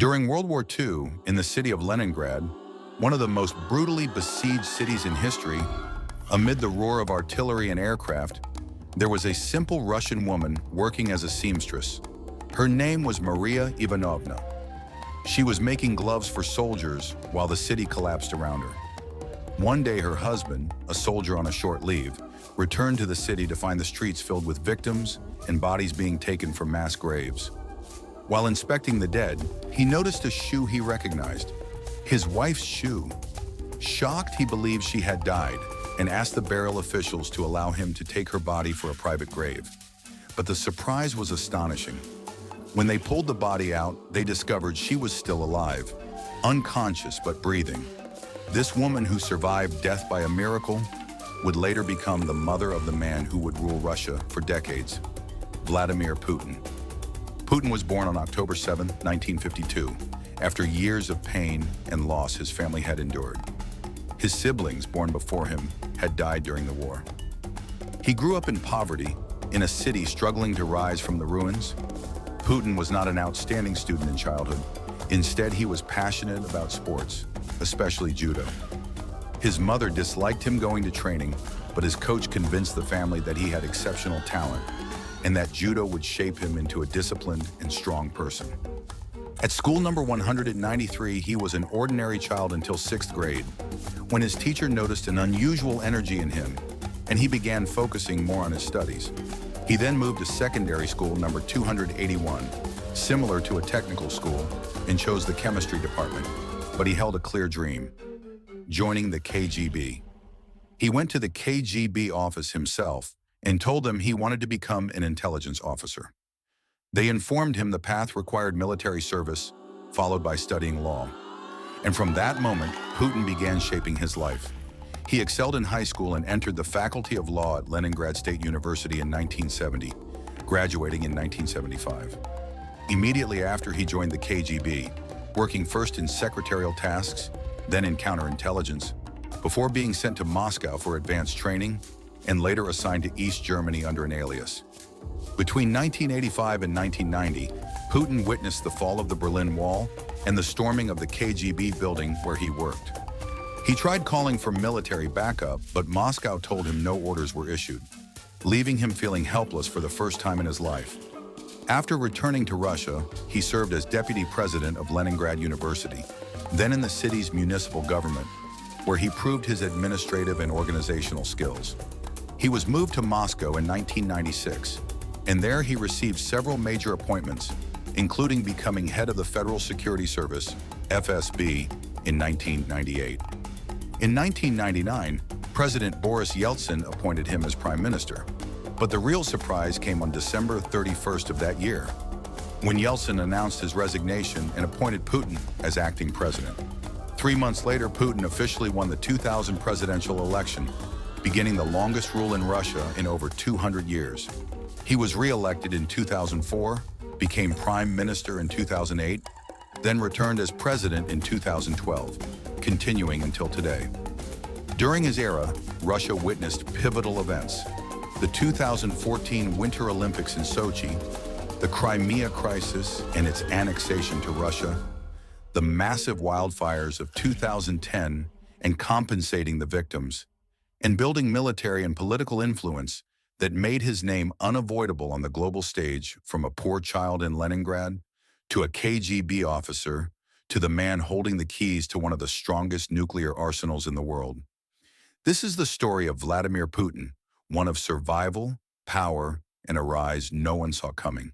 During World War II, in the city of Leningrad, one of the most brutally besieged cities in history, amid the roar of artillery and aircraft, there was a simple Russian woman working as a seamstress. Her name was Maria Ivanovna. She was making gloves for soldiers while the city collapsed around her. One day, her husband, a soldier on a short leave, returned to the city to find the streets filled with victims and bodies being taken from mass graves. While inspecting the dead, he noticed a shoe he recognized, his wife's shoe. Shocked, he believed she had died and asked the burial officials to allow him to take her body for a private grave. But the surprise was astonishing. When they pulled the body out, they discovered she was still alive, unconscious but breathing. This woman, who survived death by a miracle, would later become the mother of the man who would rule Russia for decades, Vladimir Putin. Putin was born on October 7, 1952, after years of pain and loss his family had endured. His siblings, born before him, had died during the war. He grew up in poverty, in a city struggling to rise from the ruins. Putin was not an outstanding student in childhood. Instead, he was passionate about sports, especially judo. His mother disliked him going to training, but his coach convinced the family that he had exceptional talent and that judo would shape him into a disciplined and strong person. At school number 193, he was an ordinary child until 6th grade, when his teacher noticed an unusual energy in him, and he began focusing more on his studies. He then moved to secondary school number 281, similar to a technical school, and chose the chemistry department, but he held a clear dream: joining the KGB. He went to the KGB office himself and told them he wanted to become an intelligence officer. They informed him the path required military service, followed by studying law. And from that moment, Putin began shaping his life. He excelled in high school and entered the Faculty of Law at Leningrad State University in 1970, graduating in 1975. Immediately after, he joined the KGB, working first in secretarial tasks, then in counterintelligence, before being sent to Moscow for advanced training and later assigned to East Germany under an alias. Between 1985 and 1990, Putin witnessed the fall of the Berlin Wall and the storming of the KGB building where he worked. He tried calling for military backup, but Moscow told him no orders were issued, leaving him feeling helpless for the first time in his life. After returning to Russia, he served as deputy president of Leningrad University, then in the city's municipal government, where he proved his administrative and organizational skills. He was moved to Moscow in 1996, and there he received several major appointments, including becoming head of the Federal Security Service, FSB, in 1998. In 1999, President Boris Yeltsin appointed him as prime minister. But the real surprise came on December 31st of that year, when Yeltsin announced his resignation and appointed Putin as acting president. 3 months later, Putin officially won the 2000 presidential election, beginning the longest rule in Russia in over 200 years. He was re-elected in 2004, became prime minister in 2008, then returned as president in 2012, continuing until today. During his era, Russia witnessed pivotal events: the 2014 Winter Olympics in Sochi, the Crimea crisis and its annexation to Russia, the massive wildfires of 2010 and compensating the victims, and building military and political influence that made his name unavoidable on the global stage, from a poor child in Leningrad to a KGB officer to the man holding the keys to one of the strongest nuclear arsenals in the world. This is the story of Vladimir Putin, one of survival, power, and a rise no one saw coming.